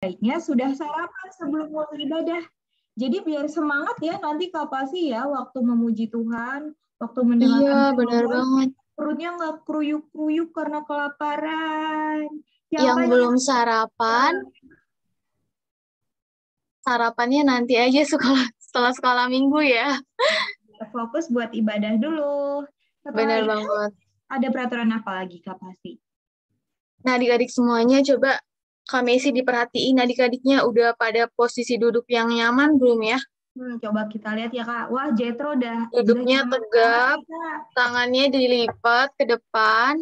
Baiknya sudah sarapan sebelum mulai ibadah. Jadi biar semangat ya nanti Kapasi ya waktu memuji Tuhan, waktu mendengarkan Iya, benar firman, banget. perutnya nggak kruyuk-kruyuk karena kelaparan. Yang Siapa belum sarapan, sarapannya nanti aja setelah sekolah minggu ya. fokus buat ibadah dulu. Setelah Benar itu banget. ada peraturan apa lagi Kapasi? Nah, adik-adik semuanya coba Kak Messi diperhatiin adik-adiknya udah pada posisi duduk yang nyaman belum ya? Coba kita lihat ya Kak. Wah, Jetro udah Duduknya nyaman banget tegap, nih Kak. tangannya dilipat ke depan.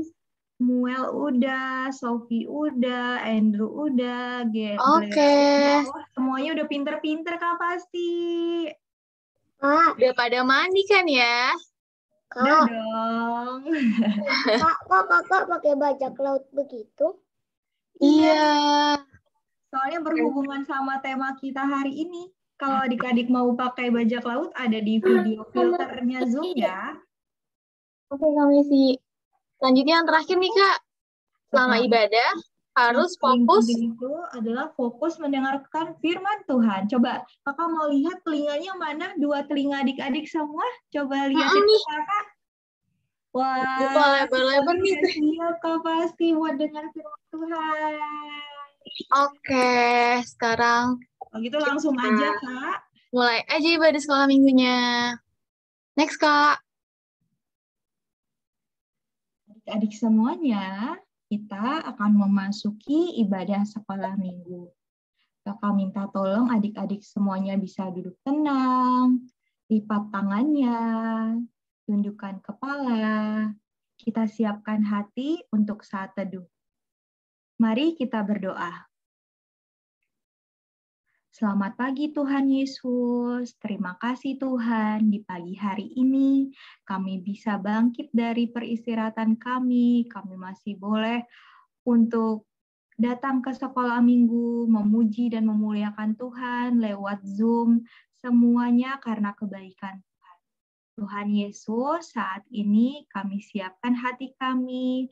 Muel udah, Sophie udah, Andrew udah, Glenn Oke. udah. Wah, semuanya udah pinter-pinter Kak pasti. Udah pada mandi kan ya? Udah dong. Kak, kok kakak pakai bajak laut begitu? Iya, Iya. soalnya berhubungan sama tema kita hari ini. Kalau adik-adik mau pakai bajak laut, ada di video filternya Zoom ya. Oke, Kak Messi. Selanjutnya yang terakhir nih, Kak. Selama Setelah ibadah, harus yang paling fokus. penting itu adalah fokus mendengarkan firman Tuhan. Coba kakak mau lihat telinganya mana? Dua telinga adik-adik semua. Coba liatin ke Nih, kakak. buka Wah, lebar-lebar nih. udah siap kak pasti buat dengar firman Tuhan. Oke, sekarang Kalau gitu langsung aja kak. mulai aja ibadah sekolah minggunya. Next, Kak. Adik-adik semuanya, kita akan memasuki ibadah sekolah minggu. Kakak minta tolong adik-adik semuanya bisa duduk tenang, lipat tangannya, tundukkan kepala. Kita siapkan hati untuk saat teduh. Mari kita berdoa. Selamat pagi Tuhan Yesus. Terima kasih Tuhan di pagi hari ini kami bisa bangkit dari peristirahatan kami. Kami masih boleh untuk datang ke sekolah minggu, memuji dan memuliakan Tuhan lewat Zoom, semuanya karena kebaikan Tuhan. Tuhan Yesus, saat ini kami siapkan hati kami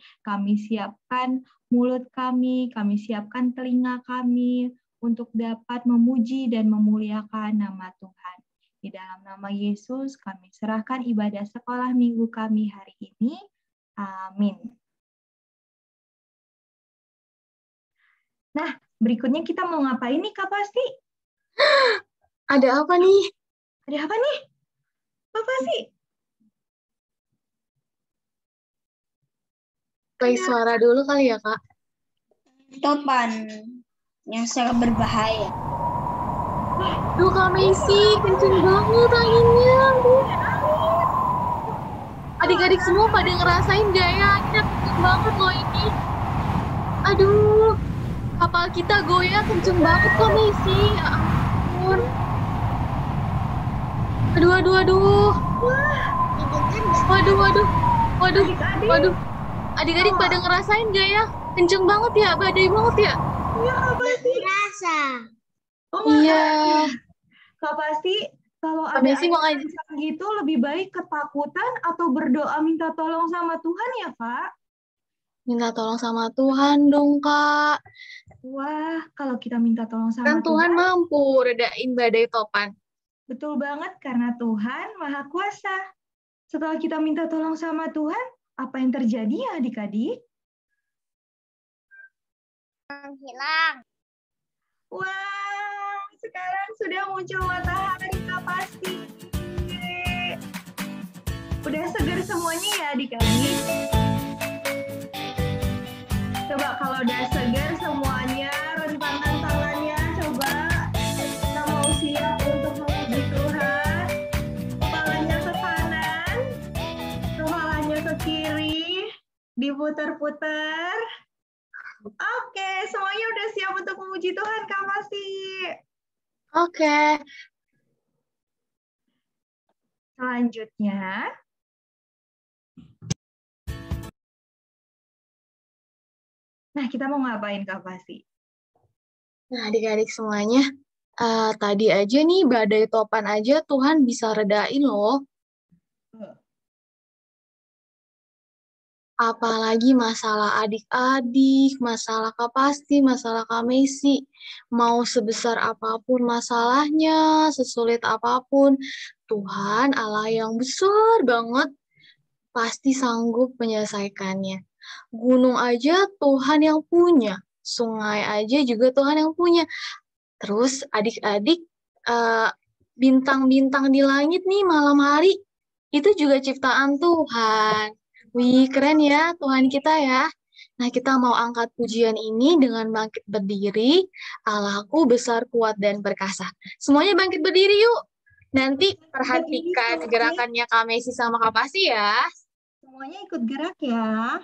siapkan mulut kami siapkan telinga kami, untuk dapat memuji dan memuliakan nama Tuhan. Di dalam nama Yesus, kami serahkan ibadah sekolah minggu kami hari ini. Amin. Nah, berikutnya kita mau ngapain nih, Kak Pasti? Ada apa nih? Ada apa nih? Kak Pasti? Play suara dulu kali ya, Kak. Topan yang sangat berbahaya. Duh, Kak Messi, kenceng banget anginnya. Adik-adik semua pada ngerasain gayanya, kenceng banget loh ini. Aduh, kapal kita goyang kenceng banget Kak Messi. Ya ampun. Aduh. Waduh. Adik-adik pada ngerasain gak ya? Kenceng banget ya, badai banget ya? Iya, Kak Pasti. Rasa. Oh, iya. Kak Pasti, kalau Kak ada Messi mau anak gitu, lebih baik ketakutan atau berdoa minta tolong sama Tuhan ya, Kak? minta tolong sama Tuhan dong, Kak. Wah, kalau kita minta tolong sama Kan Tuhan mampu redain badai topan. betul banget karena Tuhan Maha Kuasa. Setelah kita minta tolong sama Tuhan, apa yang terjadi ya adik-adik? Hilang. Wah, sekarang sudah muncul matahari Kak Pasti. Udah segar semuanya ya adik-adik? Coba kalau udah segar semuanya, rentangkan tangannya, coba kita mau siap untuk memuji Tuhan. Kepalanya ke kanan, kepalanya ke kiri, diputar-putar. Oke, semuanya udah siap untuk memuji Tuhan, Kak Pasti. Oke. Selanjutnya, nah kita mau ngapain, Kak Pasti? Nah, adik-adik semuanya, tadi aja nih badai topan aja Tuhan bisa redain loh. Apalagi masalah adik-adik, masalah Kak Pasti, masalah Kak Messi. Mau sebesar apapun masalahnya, sesulit apapun, Tuhan Allah yang besar banget pasti sanggup menyelesaikannya. Gunung aja Tuhan yang punya, sungai aja juga Tuhan yang punya. Terus adik-adik, bintang-bintang di langit nih malam hari, itu juga ciptaan Tuhan. Wih, keren ya Tuhan kita ya. Nah, kita mau angkat pujian ini dengan bangkit berdiri, Allahku besar, kuat, dan perkasa. Semuanya bangkit berdiri yuk. Nanti perhatikan gerakannya Kak Messi sama Kak Pasti ya. Semuanya ikut gerak ya.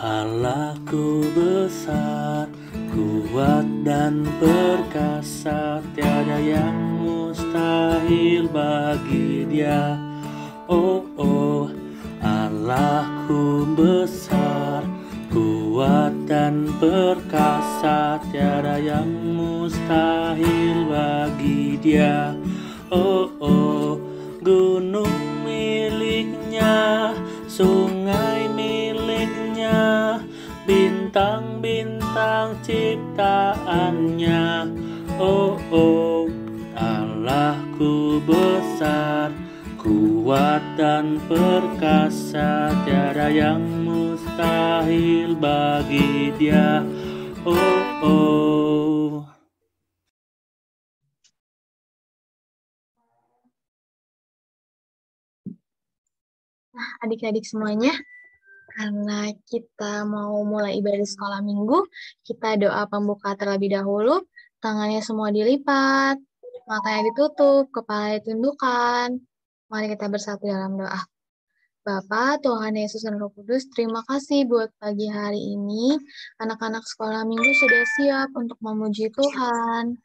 Allahku besar, kuat dan perkasa, tiada yang mustahil bagi Dia. Oh, oh, Allahku besar, kuat dan perkasa, tiada yang mustahil bagi Dia. Oh, oh, gunung miliknya, sungai miliknya, bintang-bintang ciptaannya. Oh, oh, Allahku besar, kuat dan perkasa, tiada yang mustahil bagi Dia. Oh, oh. Nah, adik-adik semuanya, karena kita mau mulai ibadah sekolah minggu, kita doa pembuka terlebih dahulu. Tangannya semua dilipat, matanya ditutup, kepala ditundukkan. Mari kita bersatu dalam doa. Bapa, Tuhan Yesus dan Roh Kudus, terima kasih buat pagi hari ini. Anak-anak sekolah minggu sudah siap untuk memuji Tuhan,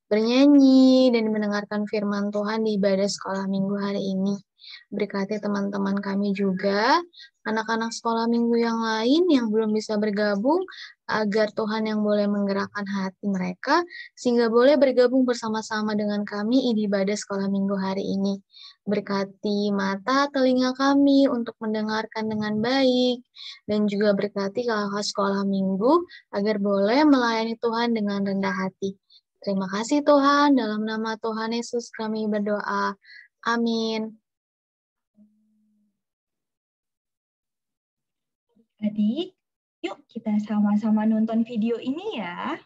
bernyanyi, dan mendengarkan firman Tuhan di ibadah sekolah minggu hari ini. Berkati teman-teman kami juga, anak-anak sekolah minggu yang lain yang belum bisa bergabung, agar Tuhan yang boleh menggerakkan hati mereka, sehingga boleh bergabung bersama-sama dengan kami di ibadah sekolah minggu hari ini. Berkati mata, telinga kami untuk mendengarkan dengan baik, dan juga berkati kakak sekolah minggu, agar boleh melayani Tuhan dengan rendah hati. Terima kasih Tuhan, dalam nama Tuhan Yesus kami berdoa. Amin. Adik, yuk kita sama-sama nonton video ini ya.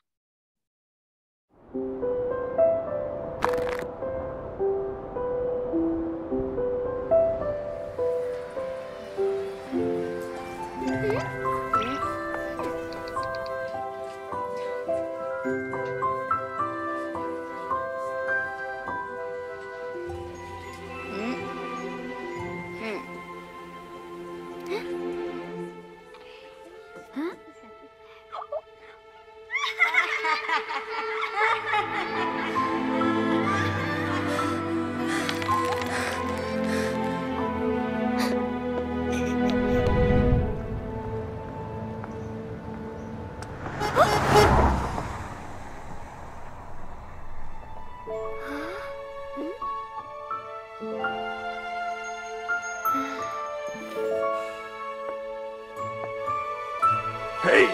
Hey!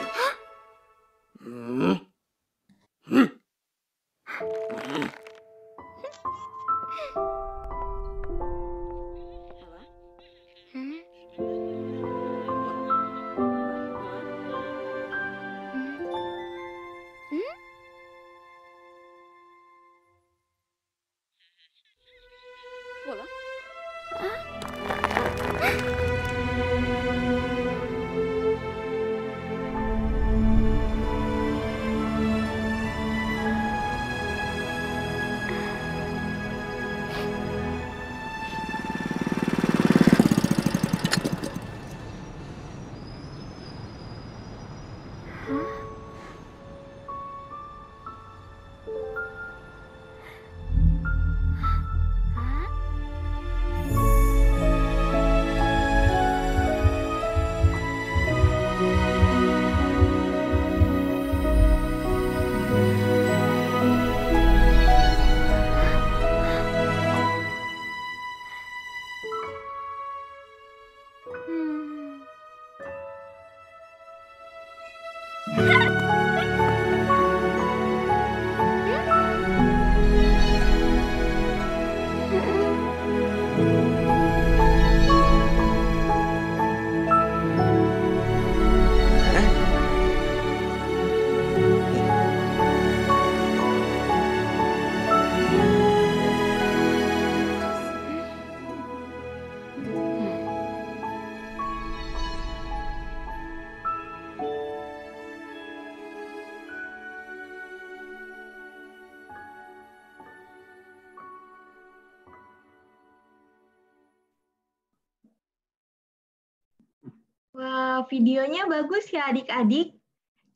Wah, videonya bagus ya adik-adik.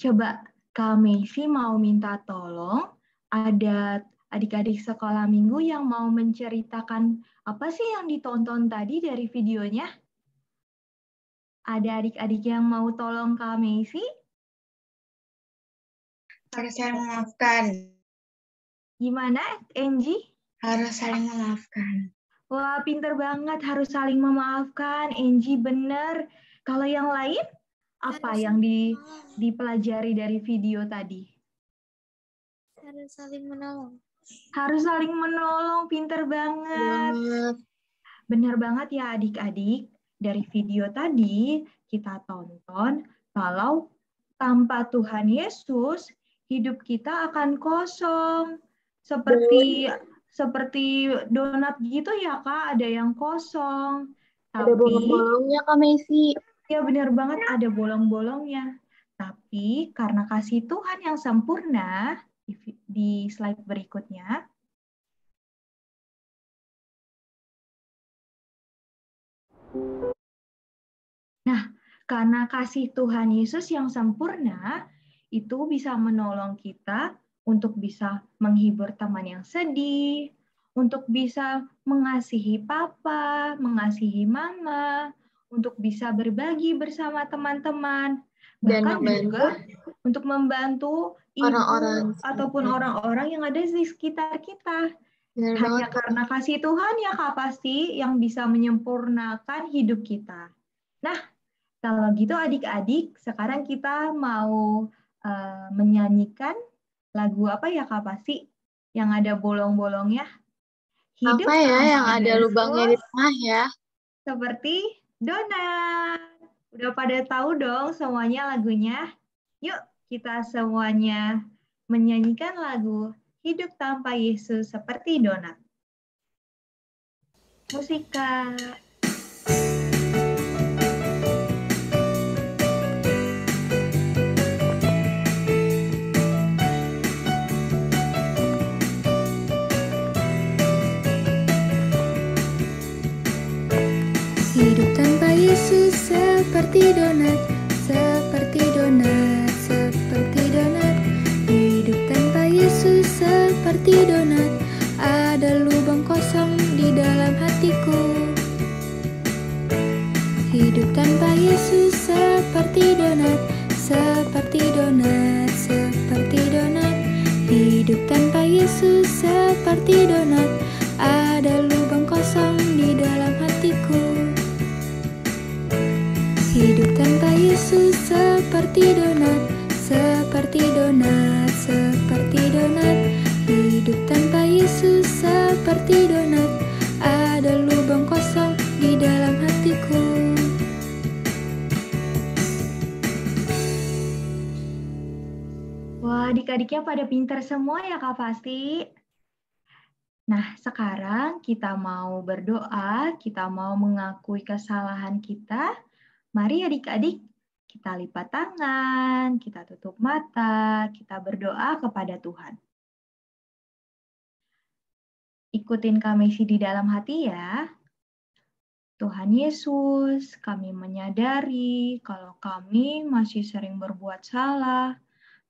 Coba kami sih mau minta tolong, ada adik-adik sekolah minggu yang mau menceritakan apa sih yang ditonton tadi dari videonya? Ada adik-adik yang mau tolong kami sih? Harus saling memaafkan. Gimana, Angie? Harus saling memaafkan. Wah, pinter banget, harus saling memaafkan. Angie, bener. Kalau yang lain, apa yang dipelajari dari video tadi? Harus saling menolong. Harus saling menolong, pinter banget. Bener banget ya adik-adik. Dari video tadi, kita tonton kalau tanpa Tuhan Yesus, hidup kita akan kosong. Seperti donat gitu ya Kak, ada yang kosong. Ada bolong-bolongnya Kak Messi. Ya benar banget, ada bolong-bolongnya. Tapi karena kasih Tuhan yang sempurna, di slide berikutnya, nah, karena kasih Tuhan Yesus yang sempurna, itu bisa menolong kita untuk bisa menghibur teman yang sedih, untuk bisa mengasihi papa, mengasihi mama, untuk bisa berbagi bersama teman-teman, bahkan juga untuk membantu ibu ataupun orang-orang yang ada di sekitar kita. Hanya karena kasih Tuhan ya Kak pasti yang bisa menyempurnakan hidup kita. Nah, kalau gitu adik-adik, sekarang kita mau menyanyikan lagu apa ya Kak pasti? Yang ada bolong-bolongnya. Hidup apa ya yang ada lubangnya di tengah ya? Seperti donat. Udah pada tahu dong semuanya lagunya? Yuk kita semuanya menyanyikan lagu Hidup Tanpa Yesus Seperti Donat. Musik Kak. Hidup tanpa Yesus seperti donat, seperti donat, seperti donat. Hidup tanpa Yesus seperti donat, ada lubang kosong di dalam hatiku. Hidup tanpa Yesus seperti donat, seperti donat, seperti donat. Hidup tanpa Yesus seperti donat, ada lubang kosong di dalam hatiku. Hidup tanpa Yesus seperti donat, seperti donat, seperti donat. Hidup tanpa Yesus seperti donat, ada lubang kosong di dalam hatiku. Wah, adik-adiknya pada pinter semua ya Kak pasti. Nah, sekarang kita mau berdoa, kita mau mengakui kesalahan kita. Mari adik-adik, kita lipat tangan, kita tutup mata, kita berdoa kepada Tuhan. Ikutin kami di dalam hati ya. Tuhan Yesus, kami menyadari kalau kami masih sering berbuat salah.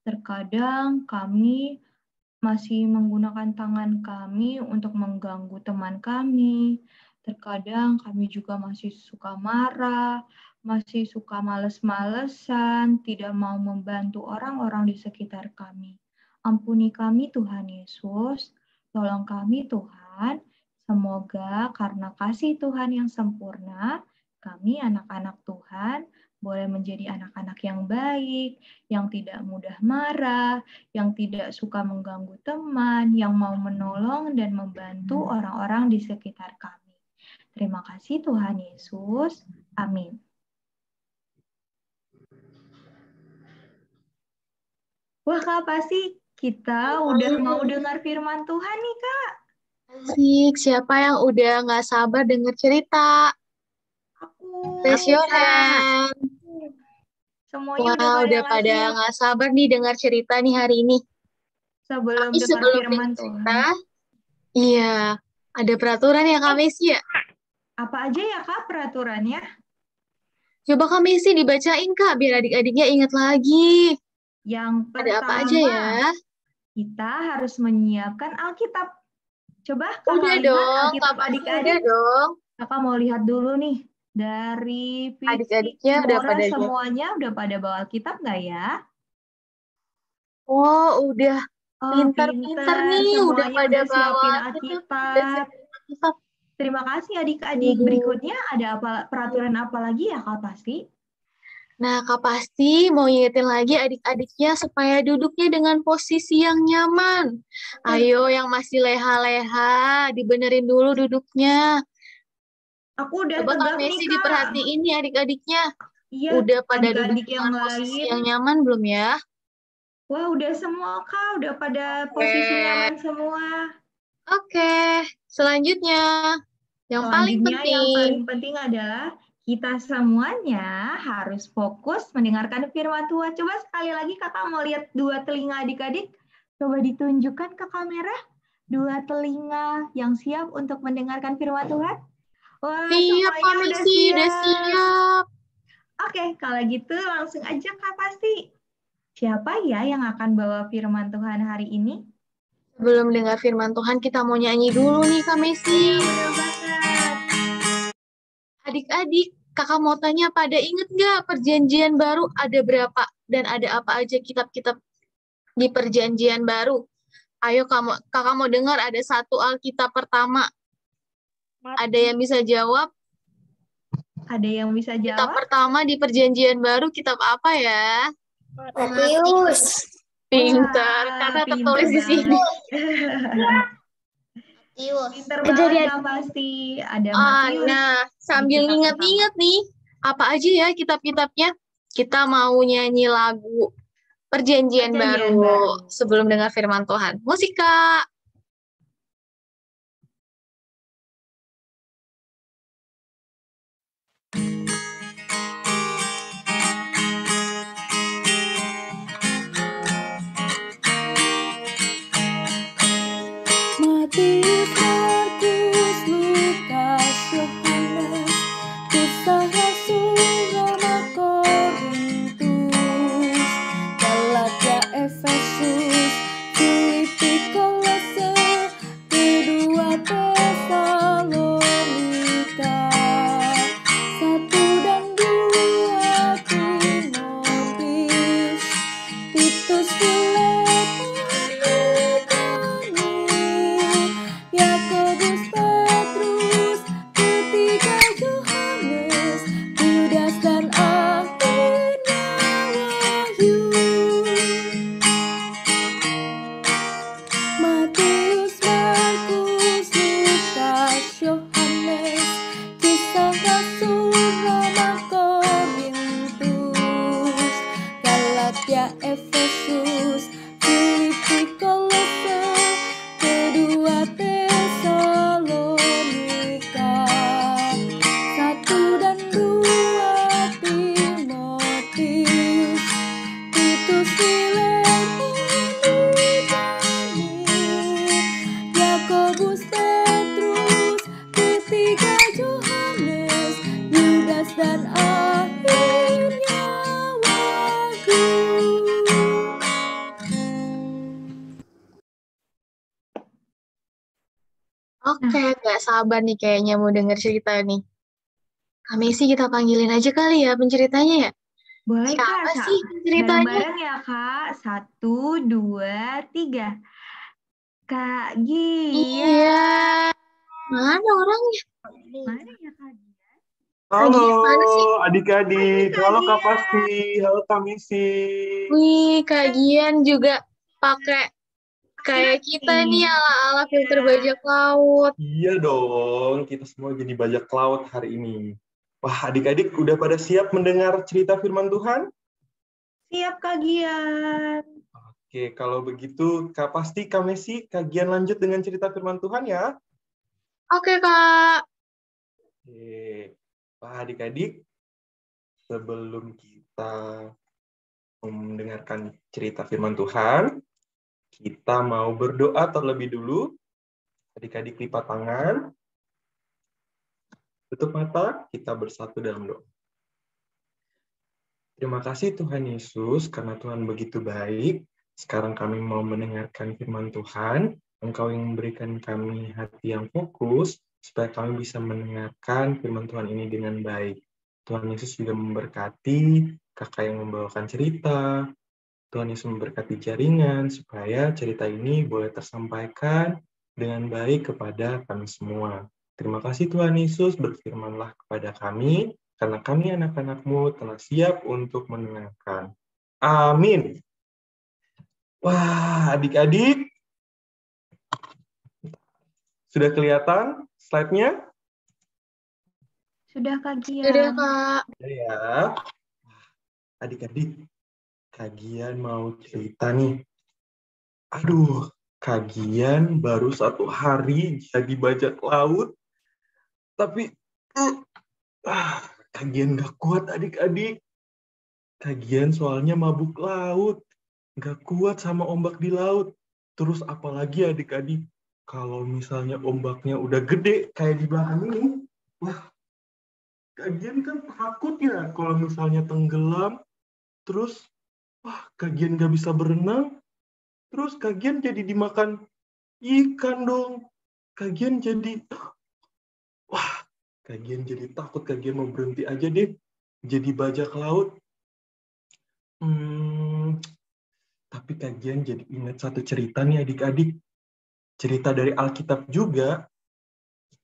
Terkadang kami masih menggunakan tangan kami untuk mengganggu teman kami. Terkadang kami juga masih suka marah, masih suka males-malesan, tidak mau membantu orang-orang di sekitar kami. Ampuni kami Tuhan Yesus, tolong kami Tuhan, semoga karena kasih Tuhan yang sempurna, kami anak-anak Tuhan boleh boleh menjadi anak-anak yang baik, yang tidak mudah marah, yang tidak suka mengganggu teman, yang mau menolong dan membantu orang-orang di sekitar kami. Terima kasih Tuhan Yesus. Amin. Wah Kak, pasti kita udah mau dengar firman Tuhan nih Kak. Asik, siapa yang udah nggak sabar denger cerita? Aku. Raise your hand. Semuanya Wah, udah nggak pada siap. nggak sabar nih dengar cerita nih hari ini. Sebelum Tapi dengar sebelum firman cerita, Tuhan. iya, ada peraturan ya Kak Messi ya? Apa aja ya Kak peraturannya? Coba Kak Messi dibacain Kak, biar adik-adiknya ingat lagi. Yang Ada apa aja pertama, ya? kita harus menyiapkan Alkitab. Coba Udah Kakak lihat dong, Kak Alkitab Messi udah adik-adik. dong. Kakak mau lihat dulu nih. Dari Pipi, Adik-adiknya udah Kimora, pada lihat. semuanya udah pada bawa Alkitab nggak ya? Oh, udah Oh, pinter-pinter nih, udah semuanya pada udah bawa siapin Alkitab, udah Alkitab. siapin Alkitab. Terima kasih adik-adik. Waduh. Berikutnya ada peraturan apa lagi ya Kak pasti? Nah, Kak pasti mau ingetin lagi adik-adiknya supaya duduknya dengan posisi yang nyaman. Ayo yang masih leha-leha, dibenerin dulu duduknya. Aku udah Coba Kak tegak nih Messi Kak. diperhatiin nih adik-adiknya. Iya, Udah pada duduk adik-adik yang dengan posisi lain. yang nyaman belum ya? Wah, udah semua Kak, udah pada posisi nyaman semua. Oke, selanjutnya yang paling Selanjutnya yang penting. paling penting adalah kita semuanya harus fokus mendengarkan firman Tuhan. Coba sekali lagi Kakak mau lihat dua telinga adik-adik. Coba ditunjukkan ke kamera. Dua telinga yang siap untuk mendengarkan firman Tuhan. Wah, Siap Kak semuanya udah Messi, udah siap. siap. Oke, kalau gitu langsung aja Kak pasti. Siapa ya yang akan bawa firman Tuhan hari ini? Sebelum dengar firman Tuhan, kita mau nyanyi dulu nih Kak Messi. Bener banget. Adik-adik, kakak mau tanya, pada inget nggak perjanjian baru ada berapa? Dan ada apa aja kitab-kitab di perjanjian baru? Ayo kakak mau dengar ada satu Alkitab pertama. Ada yang bisa jawab? Ada yang bisa Kitab jawab? pertama di perjanjian baru kitab apa ya? Matius. Pintar, karena tertulis di sini. Matius. Pinter banget Kak pasti. Ada Matius. Nah, sambil ingat-ingat nih, apa aja ya kitab-kitabnya? Kita mau nyanyi lagu Perjanjian baru sebelum dengar firman Tuhan. Musik, Kak. Matius, Markus, Lukas, Yohanes, Kisah Rasul, Roma, Korintus, Galatia, Efesus, Filipi, Kolose, kedua Tesalonika, 1 dan 2 Timotius, Titus, Yakobus, Petrus, ketiga Yohanes, Yudas dan akhirnya Wahyu. Matius, Markus, Lukas, Yohanes, Kisah Rasul, Roma, Korintus, Galatia, Efesus, Filipi, Kolose, kedua Tesalonika, 1 dan 2 Timotius, Titus, Yakobus, Petrus, ketiga Yohanes, Yudas dan akhirnya Wahyu. Oke, gak sabar nih kayaknya mau denger cerita nih. Kak Messi kita panggilin aja kali ya penceritanya ya? Boleh Siapa Kak? sih penceritanya? Bareng-bareng ya Kak. 1, 2, 3. Kak Gia. Iya. Mana orangnya? Mana ya Kak Gia? Lagi Halo mana sih? adik-adik, halo Kak Pasti, halo Kak Misi. Wih, kajian juga pakai kayak kita nih ala-ala filter bajak laut. Iya dong, kita semua jadi bajak laut hari ini. Wah, adik-adik udah pada siap mendengar cerita firman Tuhan? Siap kagian. Oke, kalau begitu Kak Pasti, Kak Misi, kagian lanjut dengan cerita firman Tuhan ya. Oke, Kak. Oke, wah adik-adik, sebelum kita mendengarkan cerita firman Tuhan, kita mau berdoa terlebih dulu. Adik-adik lipat tangan, tutup mata, kita bersatu dalam doa. Terima kasih Tuhan Yesus, karena Tuhan begitu baik. Sekarang kami mau mendengarkan firman Tuhan. Engkau yang memberikan kami hati yang fokus, supaya kami bisa mendengarkan firman Tuhan ini dengan baik. Tuhan Yesus juga memberkati kakak yang membawakan cerita. Tuhan Yesus memberkati jaringan, supaya cerita ini boleh tersampaikan dengan baik kepada kami semua. Terima kasih Tuhan Yesus, berfirmanlah kepada kami, karena kami anak-anak-Mu telah siap untuk mendengarkan. Amin. Wah, adik-adik, sudah kelihatan slide-nya? Sudah kagian. Sudah, Kak. Ya. Adik-adik, kagian mau cerita nih. Aduh, kagian baru 1 hari jadi bajak laut, tapi kagian gak kuat adik-adik. Kagian soalnya mabuk laut, gak kuat sama ombak di laut. Terus apalagi adik-adik, kalau misalnya ombaknya udah gede kayak di belakang ini, wah, kagian kan takut ya kalau misalnya tenggelam, terus wah, kagian gak bisa berenang, terus kagian jadi dimakan ikan dong. Kagian jadi, wah, kagian jadi takut, kagian mau berhenti aja deh jadi bajak laut. Tapi kagian jadi ingat satu cerita nih adik-adik. Cerita dari Alkitab juga.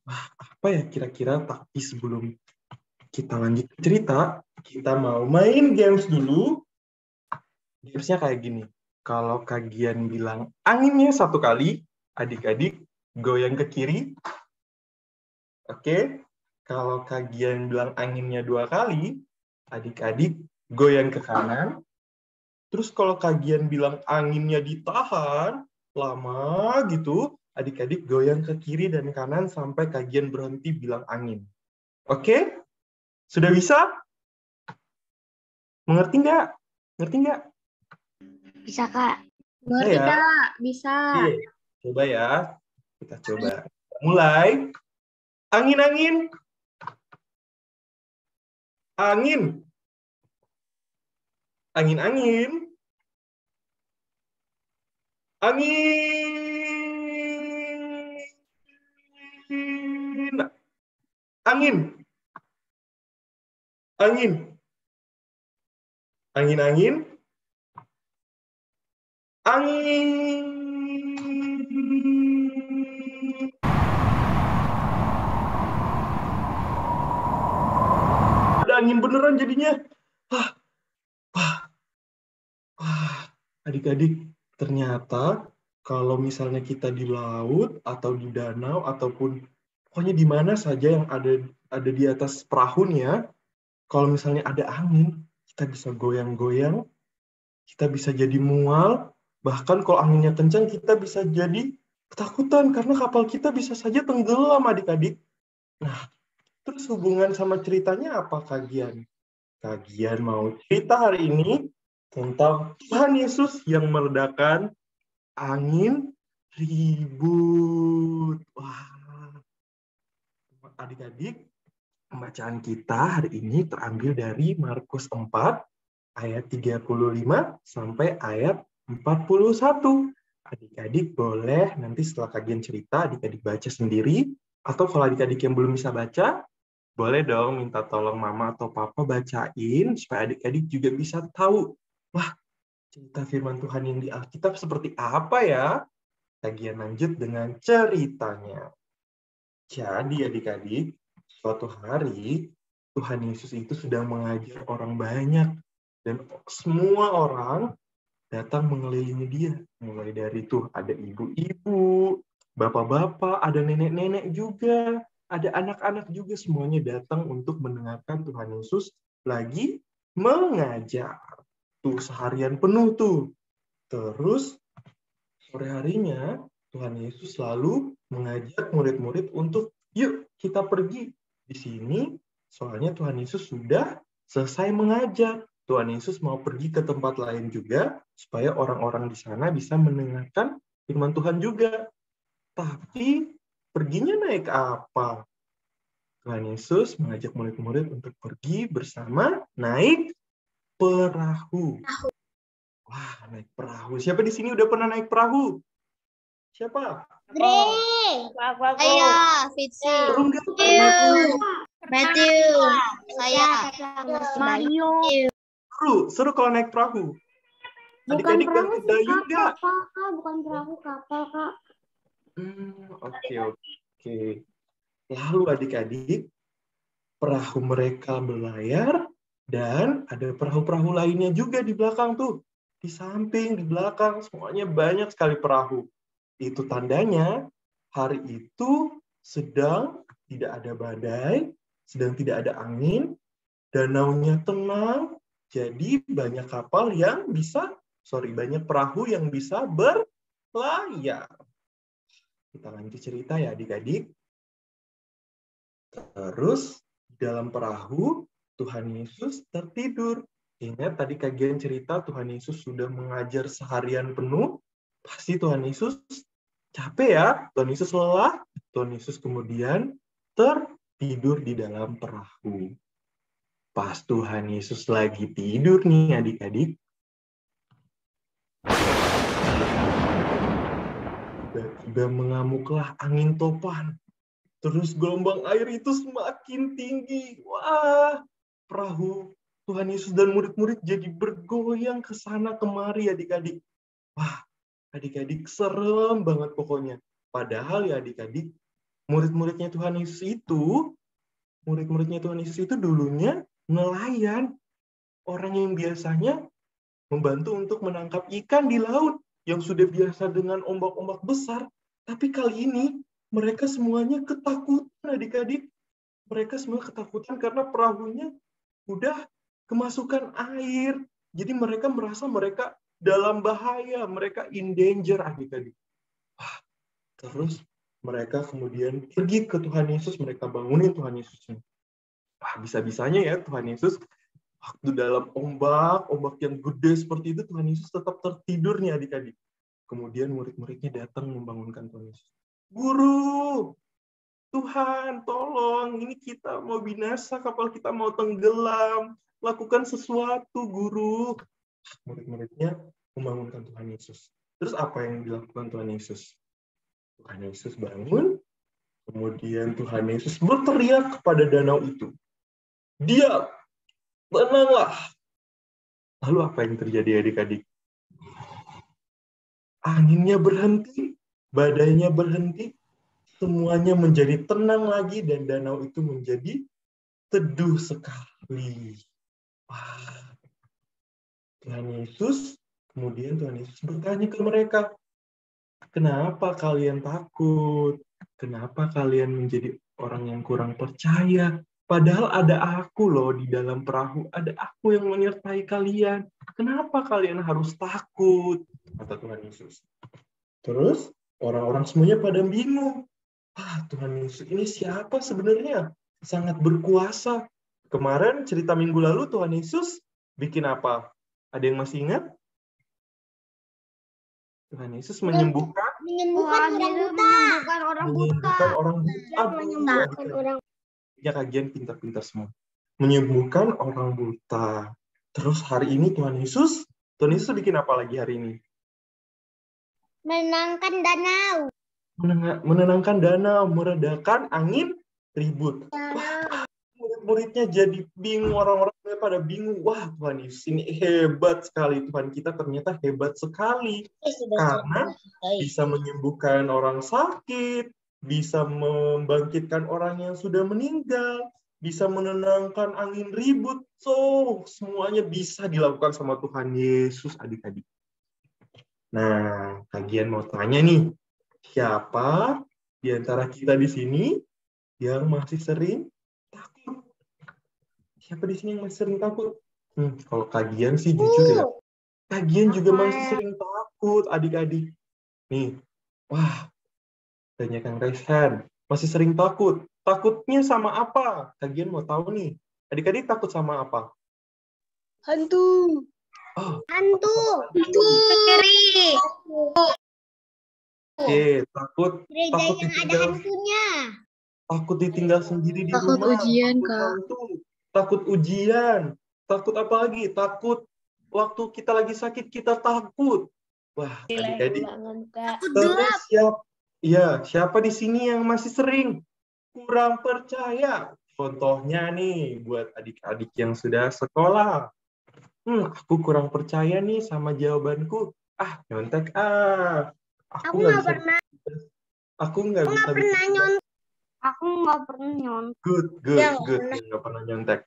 Wah, apa ya kira-kira, tapi sebelum kita lanjut cerita, kita mau main games dulu. Gamesnya kayak gini. Kalau kagian bilang anginnya 1 kali, adik-adik goyang ke kiri. Oke. Kalau kagian bilang anginnya 2 kali, adik-adik goyang ke kanan. Terus kalau kagian bilang anginnya ditahan, lama gitu, adik-adik goyang ke kiri dan kanan sampai kagian berhenti bilang angin. Oke? Sudah bisa? Mengerti nggak? Ngerti nggak? Bisa, Kak. Mengerti, ya? Kak. Bisa. Oke. Coba ya. Kita coba. Mulai. Angin-angin. Angin. Angin-angin. Angin. Angin. Angin. Angin-angin. Angin. Ada angin beneran jadinya. Adik-adik, ternyata kalau misalnya kita di laut atau di danau ataupun pokoknya di mana saja yang ada di atas perahunya, kalau misalnya ada angin, kita bisa goyang-goyang, kita bisa jadi mual, bahkan kalau anginnya kencang kita bisa jadi ketakutan karena kapal kita bisa saja tenggelam adik-adik. Nah, terus hubungan sama ceritanya apa kagian? Kagian mau cerita hari ini tentang Tuhan Yesus yang meredakan angin ribut. Wah, adik-adik, pembacaan kita hari ini terambil dari Markus 4 ayat 35 sampai ayat 41. Adik-adik boleh nanti setelah kagian cerita adik-adik baca sendiri, atau kalau adik-adik yang belum bisa baca, boleh dong minta tolong mama atau papa bacain supaya adik-adik juga bisa tahu, wah, cerita firman Tuhan yang di Alkitab seperti apa ya? Kagian lanjut dengan ceritanya. Jadi adik-adik, suatu hari Tuhan Yesus itu sedang mengajar orang banyak. Dan semua orang datang mengelilingi dia. Mulai dari tuh ada ibu-ibu, bapak-bapak, ada nenek-nenek juga, ada anak-anak juga, semuanya datang untuk mendengarkan Tuhan Yesus lagi mengajar. Tuh seharian penuh tuh. Terus sore harinya Tuhan Yesus selalu mengajak murid-murid untuk yuk kita pergi. Di sini soalnya Tuhan Yesus sudah selesai mengajar. Tuhan Yesus mau pergi ke tempat lain juga supaya orang-orang di sana bisa mendengarkan firman Tuhan juga. Tapi perginya naik apa? Tuhan Yesus mengajak murid-murid untuk pergi bersama naik perahu. Wah, naik perahu. Siapa di sini udah pernah naik perahu? Siapa? Saya, Fitsi. Seru nggak? Matthew. Saya. Mario. Seru kalau naik perahu. Bukan Adik-adik perahu ganti sih, dayung Kak. nggak? Kak, bukan perahu, kapal, Kak. Oke. Lalu adik-adik, perahu mereka berlayar dan ada perahu-perahu lainnya juga di belakang tuh. Di samping, di belakang, semuanya banyak sekali perahu. Itu tandanya hari itu sedang tidak ada badai, sedang tidak ada angin, danaunya tenang, jadi banyak banyak perahu yang bisa berlayar. Kita lanjut cerita ya adik-adik. Terus dalam perahu Tuhan Yesus tertidur. Ingat tadi kagian cerita Tuhan Yesus sudah mengajar seharian penuh. Pasti Tuhan Yesus capek ya. Tuhan Yesus lelah. Tuhan Yesus kemudian tertidur di dalam perahu. Pas Tuhan Yesus lagi tidur nih adik-adik. Tiba-tiba mengamuklah angin topan. Terus gelombang air itu semakin tinggi. Wah, perahu Tuhan Yesus dan murid-murid jadi bergoyang ke sana kemari adik-adik. Wah, adik-adik serem banget pokoknya. Padahal ya adik-adik, murid-muridnya Tuhan Yesus itu dulunya nelayan. Orang yang biasanya membantu untuk menangkap ikan di laut yang sudah biasa dengan ombak-ombak besar. Tapi kali ini mereka semuanya ketakutan adik-adik. Mereka semua ketakutan karena perahunya udah kemasukan air. Jadi mereka merasa mereka dalam bahaya. Mereka in danger adik-adik. Terus mereka kemudian pergi ke Tuhan Yesus. Mereka bangunin Tuhan Yesusnya. Bisa-bisanya ya Tuhan Yesus waktu dalam ombak yang gede seperti itu Tuhan Yesus tetap tertidur nih adik-adik. Kemudian murid-muridnya datang membangunkan Tuhan Yesus. Guru, Tuhan, tolong, ini kita mau binasa, kapal kita mau tenggelam, lakukan sesuatu, Guru. Murid-muridnya membangunkan Tuhan Yesus. Terus apa yang dilakukan Tuhan Yesus? Tuhan Yesus bangun, kemudian Tuhan Yesus berteriak kepada danau itu. Diam, tenanglah. Lalu apa yang terjadi adik-adik? Anginnya berhenti, badainya berhenti, semuanya menjadi tenang lagi dan danau itu menjadi teduh sekali. Wah. Kemudian Tuhan Yesus bertanya ke mereka, kenapa kalian takut? Kenapa kalian menjadi orang yang kurang percaya? Padahal ada aku loh di dalam perahu, ada aku yang menyertai kalian. Kenapa kalian harus takut? Kata Tuhan Yesus. Terus orang-orang semuanya pada bingung. Tuhan Yesus ini siapa sebenarnya? Sangat berkuasa. Kemarin cerita minggu lalu Tuhan Yesus bikin apa? Ada yang masih ingat? Tuhan Yesus menyembuhkan orang buta. Ya kajian pintar-pintar semua. Menyembuhkan orang buta. Terus hari ini Tuhan Yesus bikin apa lagi hari ini? Menenangkan danau. Menenangkan danau, meredakan angin ribut. Wah, murid-muridnya jadi bingung, orang-orang pada bingung. Wah, Tuhan Yesus ini hebat sekali. Tuhan kita ternyata hebat sekali. Karena bisa menyembuhkan orang sakit, bisa membangkitkan orang yang sudah meninggal, bisa menenangkan angin ribut. So, semuanya bisa dilakukan sama Tuhan Yesus, adik-adik. Nah, kalian mau tanya nih, siapa di antara kita di sini yang masih sering takut? Siapa di sini yang masih sering takut? Kalau kalian sih jujur ya, kalian juga masih sering takut, adik-adik. Nih, wah, banyak yang raise hand. Masih sering takut. Takutnya sama apa? Kalian mau tahu nih. Adik-adik takut sama apa? Hantu. Oh, Hantu. Sendiri. Oke, takut Gereja yang ada ditinggal, hantunya. takut ditinggal sendiri di Takut rumah. ujian, takut Kak. hantu, takut ujian. Takut apa lagi? Takut waktu kita lagi sakit kita takut. Wah, adik-adik. Terus siapa di sini yang masih sering kurang percaya? Contohnya nih, buat adik-adik yang sudah sekolah. Aku kurang percaya nih sama jawabanku. Nyontek. Aku nggak pernah. Aku nggak bisa pernah bikin. nyontek. Aku nggak pernah nyontek. Good. Nggak pernah nyontek.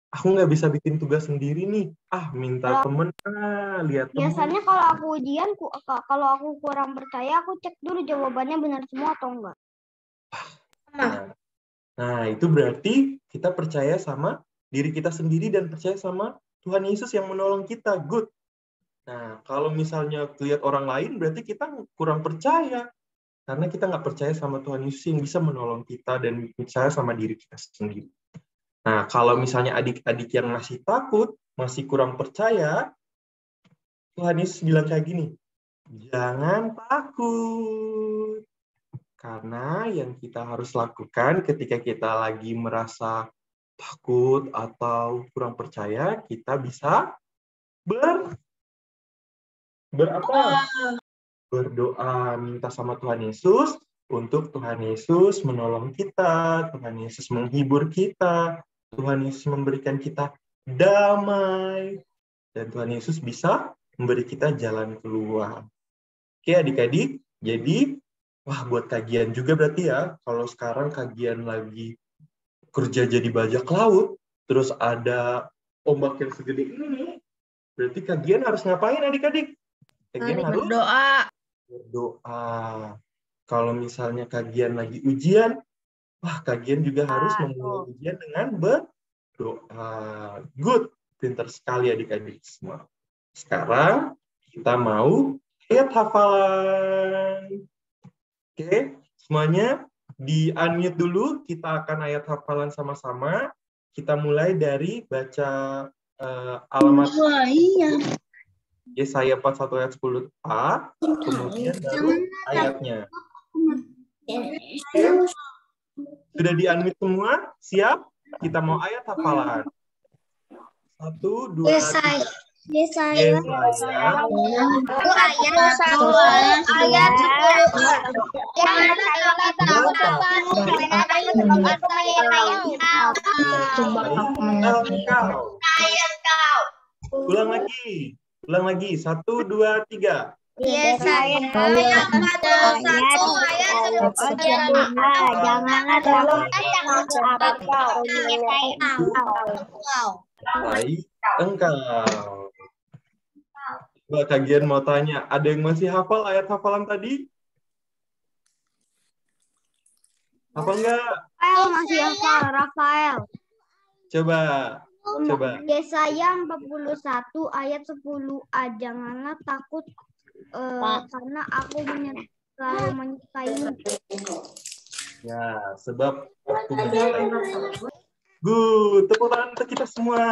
Aku nggak bisa bikin tugas sendiri nih. Minta temen. Lihat temen. Biasanya kalau aku ujian, kalau aku kurang percaya, aku cek dulu jawabannya benar semua atau enggak. Nah, itu berarti kita percaya sama diri kita sendiri dan percaya sama Tuhan Yesus yang menolong kita. Good. Nah, kalau misalnya lihat orang lain, berarti kita kurang percaya. Karena kita nggak percaya sama Tuhan Yesus yang bisa menolong kita dan percaya sama diri kita sendiri. Nah, kalau misalnya adik-adik yang masih takut, masih kurang percaya, Tuhan Yesus bilang kayak gini, jangan takut. Karena yang kita harus lakukan ketika kita lagi merasa takut atau kurang percaya, kita bisa berdoa, minta sama Tuhan Yesus untuk Tuhan Yesus menolong kita, Tuhan Yesus menghibur kita, Tuhan Yesus memberikan kita damai, dan Tuhan Yesus bisa memberi kita jalan keluar. Oke, adik-adik, jadi buat kagian juga berarti ya, kalau sekarang kagian lagi kerja jadi bajak laut, terus ada ombak yang segede ini, berarti kagian harus ngapain adik-adik? Kagian harus berdoa. Kalau misalnya kagian lagi ujian, kagian juga harus memulai ujian dengan berdoa. Good, pintar sekali adik-adik semua. Sekarang kita mau ayat hafalan. Oke, semuanya di-unmute dulu. Kita akan ayat hafalan sama-sama. Kita mulai dari baca alamat Yesaya 41 ayat 10a, kemudian baru ayatnya. Sudah di-unmute semua? Siap? Kita mau ayat hafalan. 1, 2, 3. Yesaya. Ulang lagi. 1, 2, 3. Yesaya ayat 41 ayat 10. Janganlah Baik, engkau. Coba kagian mau tanya, ada yang masih hafal ayat hafalan tadi? Hafal nggak? Masih hafal, Rafael. Coba. Yesaya 41 ayat 10a. Janganlah takut karena aku selalu menyertai-mu. Ya, sebab aku menyertai-mu. Good, tepuk tangan untuk kita semua.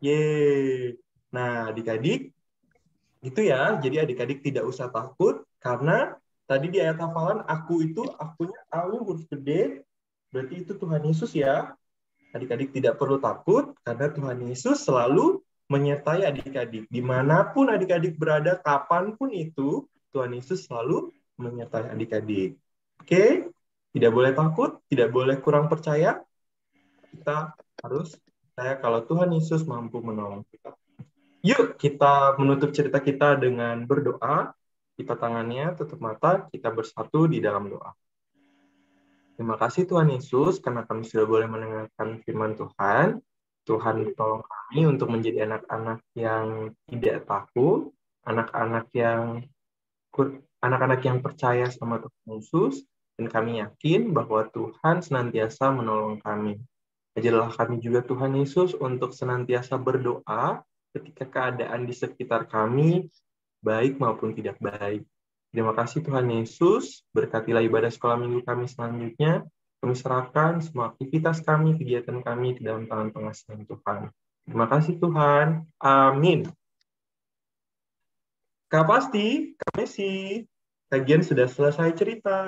Yeay. Nah, adik-adik, itu ya. Jadi adik-adik tidak usah takut karena tadi di ayat hafalan akunya aku huruf gede, berarti itu Tuhan Yesus ya. Adik-adik tidak perlu takut karena Tuhan Yesus selalu menyertai adik-adik. Dimanapun adik-adik berada, kapanpun itu, Tuhan Yesus selalu menyertai adik-adik. Oke? Tidak boleh takut, tidak boleh kurang percaya. Kita harus percaya kalau Tuhan Yesus mampu menolong kita. Yuk, kita menutup cerita kita dengan berdoa. Lipat tangannya, tutup mata, kita bersatu di dalam doa. Terima kasih Tuhan Yesus karena kami sudah boleh mendengarkan firman Tuhan. Tuhan tolong kami untuk menjadi anak-anak yang tidak takut, anak-anak yang percaya sama Tuhan Yesus, dan kami yakin bahwa Tuhan senantiasa menolong kami. Ajarlah kami juga Tuhan Yesus untuk senantiasa berdoa ketika keadaan di sekitar kami baik maupun tidak baik. Terima kasih Tuhan Yesus, berkatilah ibadah sekolah minggu kami selanjutnya. Kami serahkan semua aktivitas kami, kegiatan kami ke dalam tangan pengasihan Tuhan. Terima kasih Tuhan. Amin. Kak Pasti, Kak Messi, kajian sudah selesai cerita.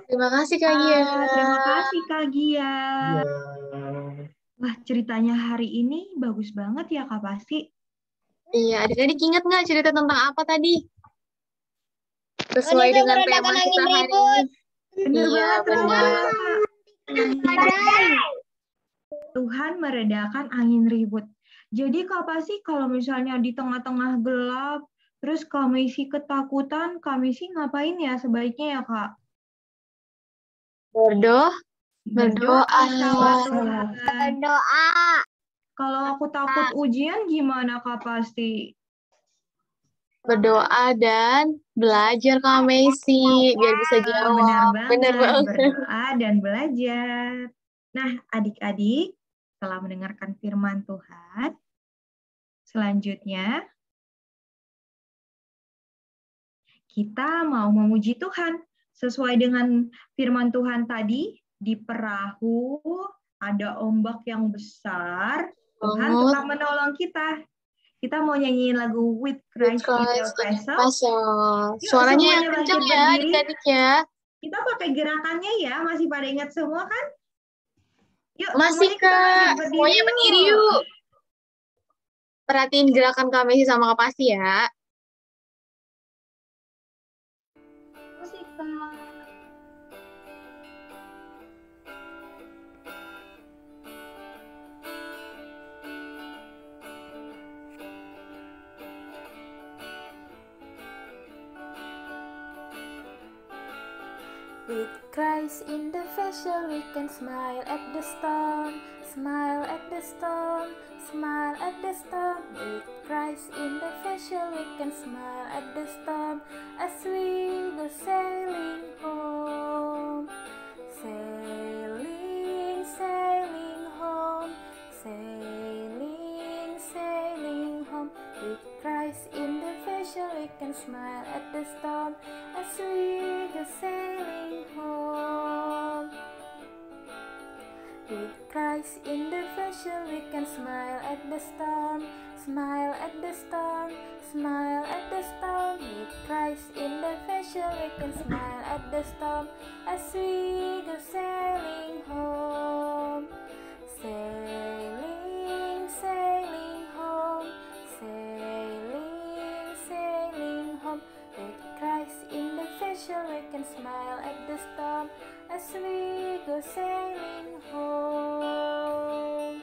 Terima kasih Kak Gia. Terima kasih Kak Gia. Iya. Wah, ceritanya hari ini bagus banget ya Kak Pasti. Iya, adik-adik ingat nggak cerita tentang apa tadi? Sesuai dengan tema kita hari ini. Benar Iya, banget, benar. Tuhan meredakan angin ribut. Jadi Kak Pasti kalau misalnya di tengah-tengah gelap, terus kami sih ketakutan, kami sih ngapain ya sebaiknya ya Kak? Berdoa. sama Tuhan. Berdoa. Kalau aku takut ujian gimana Kak Pasti? Berdoa dan belajar Kak Messi biar bisa jawab. Benar banget. Berdoa dan belajar. Nah, adik-adik, setelah mendengarkan firman Tuhan, selanjutnya kita mau memuji Tuhan. Sesuai dengan firman Tuhan tadi, di perahu ada ombak yang besar, Tuhan tetap menolong kita. Kita mau nyanyiin lagu With Christ in the Vessel. Suaranya yang kencang ya adik-adik ya. Kita pakai gerakannya ya, masih pada ingat semua kan? Yuk, masih Kak, semuanya berdiri yuk. Perhatiin gerakan Kak Messi sama Kak Pasti ya. Musik Kak. With Christ in the vessel, we can smile at the storm, smile at the storm, smile at the storm. With Christ in the vessel, we can smile at the storm as we go sailing home, sailing, sailing home, sailing, sailing home. With Christ in the vessel, we can smile at the storm as we go sailing home. With Christ in the vessel, we can smile at the storm, smile at the storm, smile at the storm. With Christ in the vessel, we can smile at the storm as we go sailing home, sailing, sailing home, sailing, sailing home. With Christ in the vessel, we can smile at the storm as we go sailing home.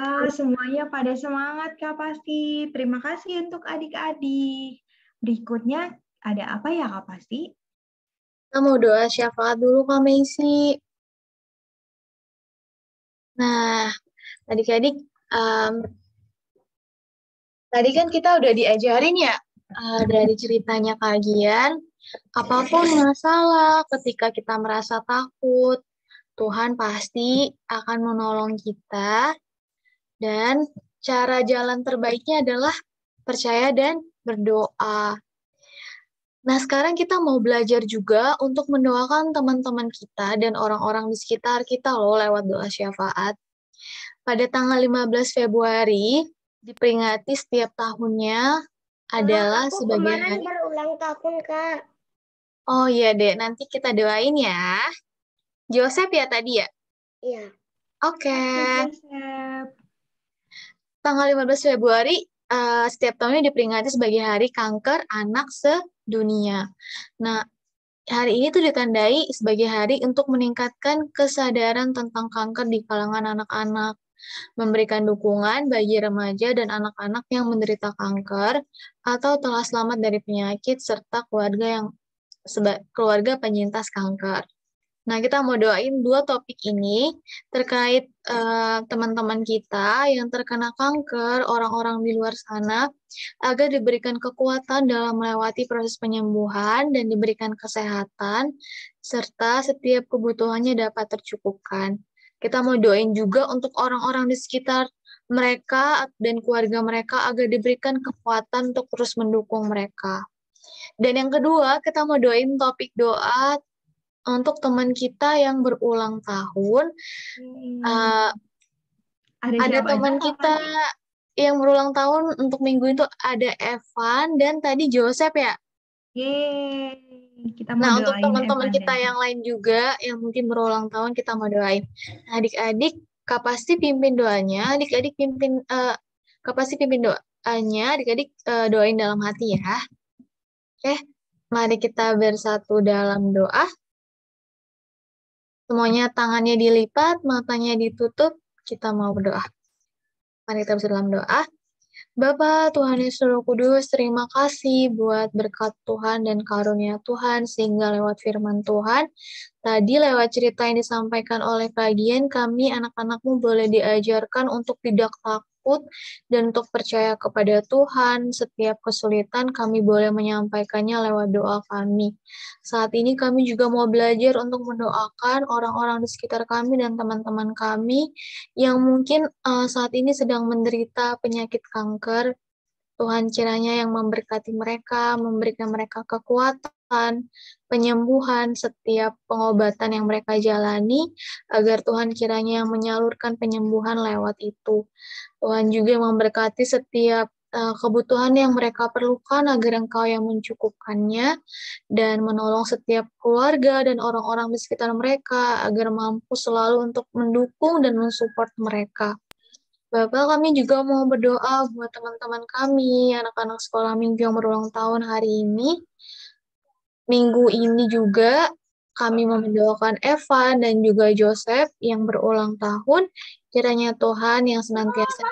Wah, semuanya pada semangat Kak Pasti. Terima kasih untuk adik-adik. Berikutnya ada apa ya Kak Pasti? Kita mau doa syafaat dulu Kak Messi. Nah, adik-adik, tadi kan kita udah diajarin ya dari ceritanya kajian, apapun masalah ketika kita merasa takut, Tuhan pasti akan menolong kita, dan cara jalan terbaiknya adalah percaya dan berdoa. Nah, sekarang kita mau belajar juga untuk mendoakan teman-teman kita dan orang-orang di sekitar kita loh lewat doa syafaat. Pada tanggal 15 Februari, diperingati setiap tahunnya adalah sebagai hari berulang tahun, Kak. Oh iya Dek, nanti kita doain ya. Joseph ya tadi ya? Iya. Oke. Joseph. Tanggal 15 Februari setiap tahunnya diperingati sebagai Hari Kanker Anak Sedunia. Nah, hari ini tuh ditandai sebagai hari untuk meningkatkan kesadaran tentang kanker di kalangan anak-anak. memberikan dukungan bagi remaja dan anak-anak yang menderita kanker atau telah selamat dari penyakit serta keluarga penyintas kanker. Nah, kita mau doain 2 topik ini terkait teman-teman kita yang terkena kanker, orang-orang di luar sana, agar diberikan kekuatan dalam melewati proses penyembuhan dan diberikan kesehatan, serta setiap kebutuhannya dapat tercukupkan. Kita mau doain juga untuk orang-orang di sekitar mereka dan keluarga mereka agar diberikan kekuatan untuk terus mendukung mereka. Dan yang kedua, kita mau doain topik doa untuk teman kita yang berulang tahun. Ada teman kita yang berulang tahun untuk minggu itu ada Evan dan tadi Joseph ya. Yeay, kita mau Nah, untuk doain teman-teman Evan kita dan yang lain juga yang mungkin berulang tahun kita mau doain. Nah, adik-adik Kak pasti pimpin doanya, adik-adik pimpin Kak pasti pimpin doanya, adik-adik doain dalam hati ya. Oke, mari kita bersatu dalam doa. Semuanya tangannya dilipat, matanya ditutup, kita mau berdoa. Mari kita bersatu dalam doa. Bapa Tuhan Yesus Roh Kudus, terima kasih buat berkat Tuhan dan karunia Tuhan, sehingga lewat firman Tuhan, tadi lewat cerita yang disampaikan oleh Kak Dian, kami anak-anakmu boleh diajarkan untuk tidak takut dan untuk percaya kepada Tuhan. Setiap kesulitan kami boleh menyampaikannya lewat doa kami. Saat ini kami juga mau belajar untuk mendoakan orang-orang di sekitar kami dan teman-teman kami yang mungkin saat ini sedang menderita penyakit kanker. Tuhan kiranya yang memberkati mereka, memberikan mereka kekuatan, penyembuhan setiap pengobatan yang mereka jalani, agar Tuhan kiranya yang menyalurkan penyembuhan lewat itu. Tuhan juga memberkati setiap kebutuhan yang mereka perlukan agar Engkau yang mencukupkannya dan menolong setiap keluarga dan orang-orang di sekitar mereka agar mampu selalu untuk mendukung dan mensupport mereka. Bapak, kami juga mau berdoa buat teman-teman kami, anak-anak sekolah minggu yang berulang tahun hari ini. Minggu ini juga kami mau mendoakan Evan dan juga Joseph yang berulang tahun. Kiranya Tuhan yang senantiasa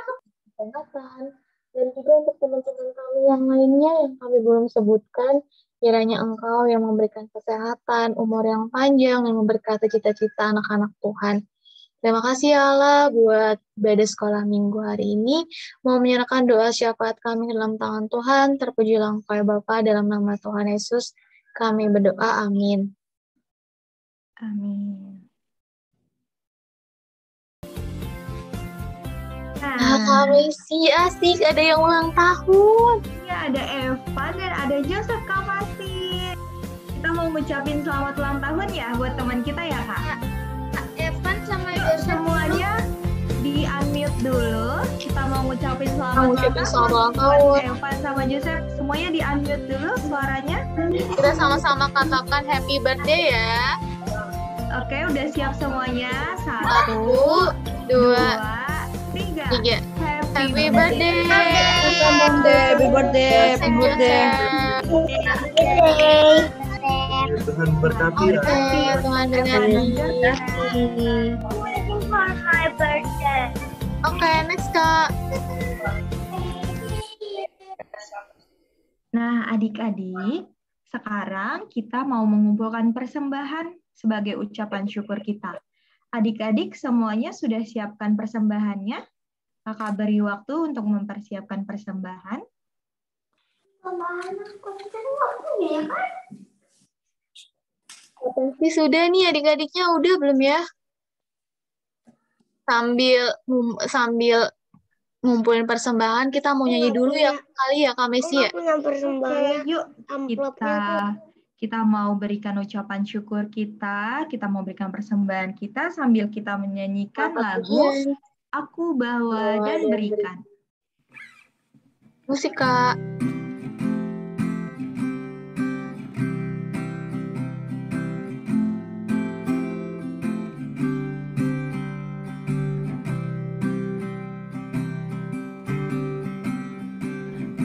kesehatan. Dan juga untuk teman-teman kami yang lainnya yang kami belum sebutkan, kiranya Engkau yang memberikan kesehatan, umur yang panjang, dan memberkati cita-cita anak-anak Tuhan. Terima kasih ya Allah buat ibadah sekolah minggu hari ini. Mau menyerahkan doa syafaat kami dalam tangan Tuhan. Terpujilah Engkau ya Bapa, dalam nama Tuhan Yesus kami berdoa. Amin. Amin. Nah, kami sih asik ada yang ulang tahun. Iya, ada Evan dan ada Joseph Kak Pasti. Kita mau ngucapin selamat ulang tahun ya buat teman kita ya Kak. Evan sama Yuk, semuanya di-unmute dulu. Kita mau ngucapin selamat ulang tahun buat Evan sama Joseph. Semuanya di-unmute dulu suaranya. Kita sama-sama katakan happy birthday ya. Oke, udah siap semuanya. 1, 2, 3. Happy birthday. Happy birthday. Tuhan berkati ya. Tuhan berkati. Oke, next Kak. Nah, adik-adik, sekarang kita mau mengumpulkan persembahan sebagai ucapan syukur kita. Adik-adik semuanya sudah siapkan persembahannya? Kakak beri waktu untuk mempersiapkan persembahan. Pasti sudah nih adik-adiknya, udah belum ya? Sambil ngumpulin persembahan, kita mau nyanyi dulu ya kali ya Kak Messi ya. Yuk kita mau berikan ucapan syukur kita mau berikan persembahan kita sambil kita menyanyikan lagu Aku Bawa dan Berikan. Musik Kak.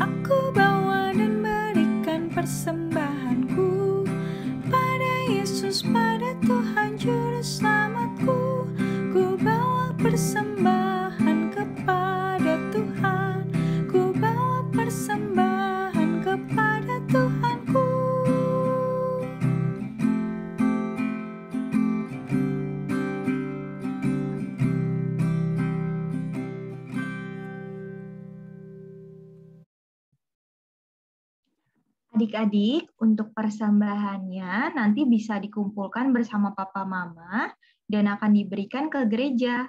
Aku bawa dan berikan persembahanku pada Yesus, pada Tuhan Juru Selamatku. Ku bawa persembahan Adik-adik, untuk persembahannya nanti bisa dikumpulkan bersama Papa Mama dan akan diberikan ke gereja.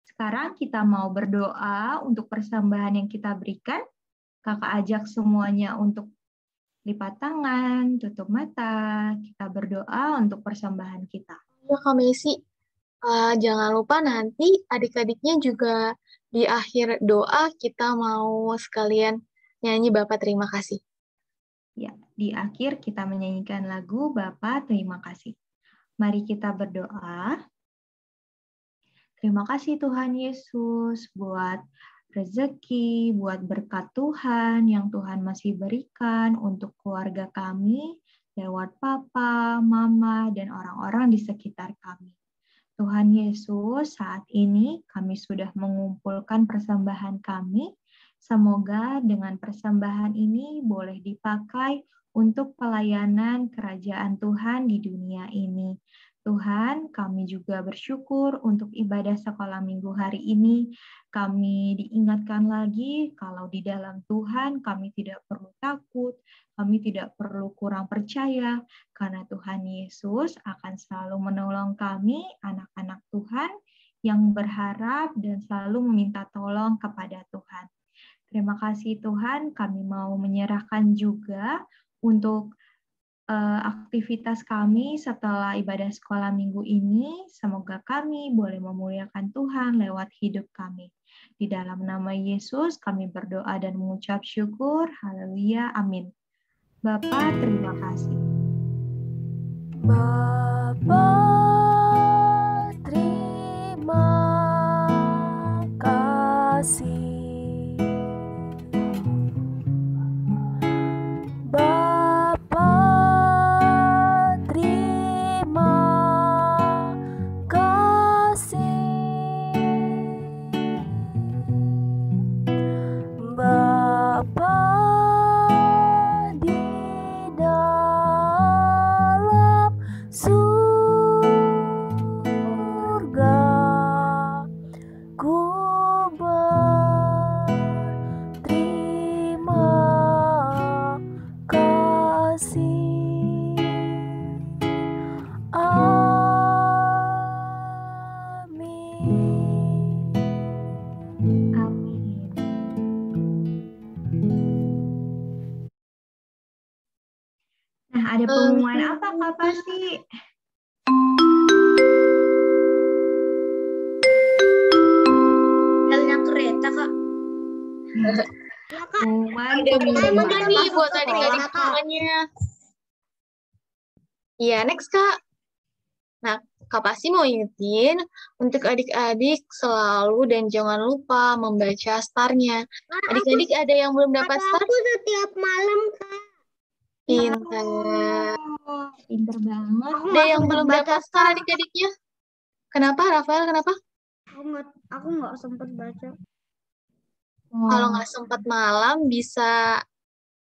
Sekarang kita mau berdoa untuk persembahan yang kita berikan. Kakak ajak semuanya untuk lipat tangan, tutup mata. Kita berdoa untuk persembahan kita. Ya, Kak Messi. Jangan lupa nanti adik-adiknya juga di akhir doa kita mau sekalian nyanyi Bapak terima kasih. Ya, di akhir kita menyanyikan lagu Bapa Terima Kasih. Mari kita berdoa. Terima kasih Tuhan Yesus buat rezeki, buat berkat Tuhan yang Tuhan masih berikan untuk keluarga kami lewat Papa, Mama, dan orang-orang di sekitar kami. Tuhan Yesus, saat ini kami sudah mengumpulkan persembahan kami. Semoga dengan persembahan ini boleh dipakai untuk pelayanan kerajaan Tuhan di dunia ini. Tuhan, kami juga bersyukur untuk ibadah sekolah minggu hari ini. Kami diingatkan lagi kalau di dalam Tuhan kami tidak perlu takut, kami tidak perlu kurang percaya, karena Tuhan Yesus akan selalu menolong kami, anak-anak Tuhan, yang berharap dan selalu meminta tolong kepada Tuhan. Terima kasih Tuhan, kami mau menyerahkan juga untuk aktivitas kami setelah ibadah sekolah minggu ini. Semoga kami boleh memuliakan Tuhan lewat hidup kami. Di dalam nama Yesus kami berdoa dan mengucap syukur. Haleluya, amin. Bapa, terima kasih. Bapa, terima kasih. Bapa, terima kasih. Bapa di dalam surga, ku berterima kasih. Amin. Amin. Nah, ada pengumuman apa Kak Pasi? Helnya kereta, Kak. Pengumuman Ada pengumuman kita nih masuk buat ke adik-adik sekolah, Kak. semuanya. Iya, next Kak. Nah, Kak pasti mau ingetin untuk adik-adik selalu dan jangan lupa membaca startnya. Adik-adik ada yang belum dapat star? Aku setiap malam, Kak. Pintar. Pinter banget. Ada yang belum dapat star adik-adiknya? Kenapa, Rafael? Kenapa? Aku nggak sempat baca. Kalau nggak sempat malam, bisa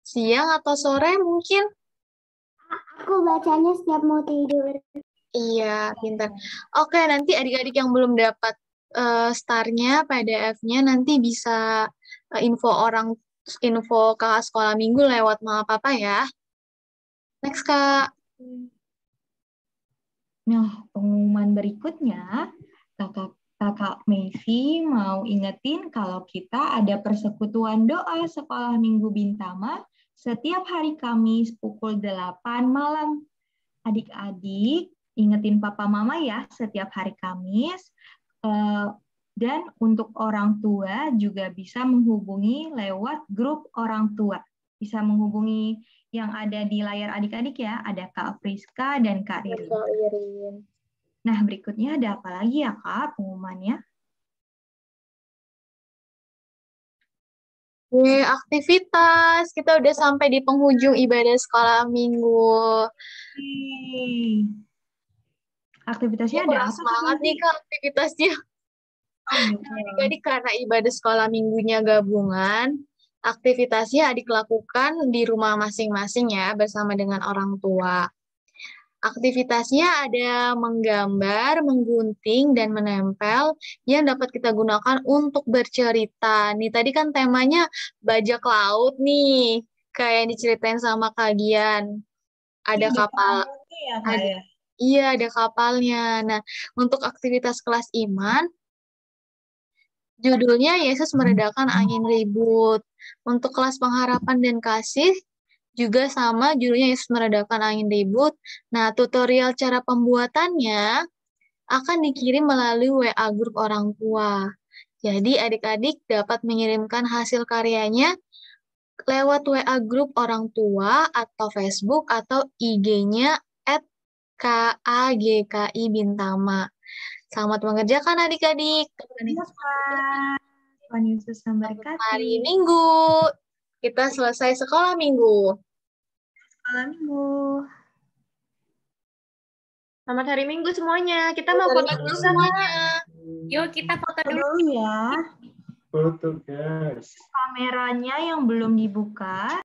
siang atau sore mungkin? Aku bacanya setiap mau tidur. Iya, pintar. Oke, nanti adik-adik yang belum dapat starnya, PDF-nya nanti bisa info kakak sekolah minggu lewat Mama Papa ya. Next, Kak. Nah, pengumuman berikutnya, Kakak Messi mau ingetin kalau kita ada persekutuan doa sekolah minggu Bintama setiap hari Kamis pukul 8 malam. Adik-adik, ingetin Papa Mama ya setiap hari Kamis. Dan untuk orang tua juga bisa menghubungi lewat grup orang tua. Bisa menghubungi yang ada di layar adik-adik ya. Ada Kak Friska dan Kak Ririn. Nah, berikutnya ada apa lagi ya, Kak, pengumumannya? Aktivitas. Kita udah sampai di penghujung ibadah sekolah minggu. Aktivitasnya ada Kurang apa? semangat nih, Kak, aktivitasnya. Jadi karena ibadah sekolah minggunya gabungan, aktivitasnya adik lakukan di rumah masing-masing ya, bersama dengan orang tua. Aktivitasnya ada menggambar, menggunting, dan menempel yang dapat kita gunakan untuk bercerita. Nih, tadi kan temanya bajak laut nih. kayak yang diceritain sama Kak Gian. Ada kapal, Ya, Kak, ya. iya ada kapalnya. Nah, untuk aktivitas kelas iman, judulnya Yesus meredakan angin ribut. Untuk kelas pengharapan dan kasih, juga sama judulnya Yesus meredakan angin ribut. Nah, tutorial cara pembuatannya akan dikirim melalui WA grup orang tua. Jadi adik-adik dapat mengirimkan hasil karyanya lewat WA grup orang tua atau Facebook atau IG-nya @KAGKI Bintama. Selamat mengerjakan adik-adik. Tuhan Yesus memberkati. Hari Minggu kita selesai sekolah minggu. Sekolah minggu. Selamat hari Minggu semuanya. Kita mau foto dulu semuanya. Yuk kita foto dulu. Dulu ya. Foto, guys. Kameranya yang belum dibuka.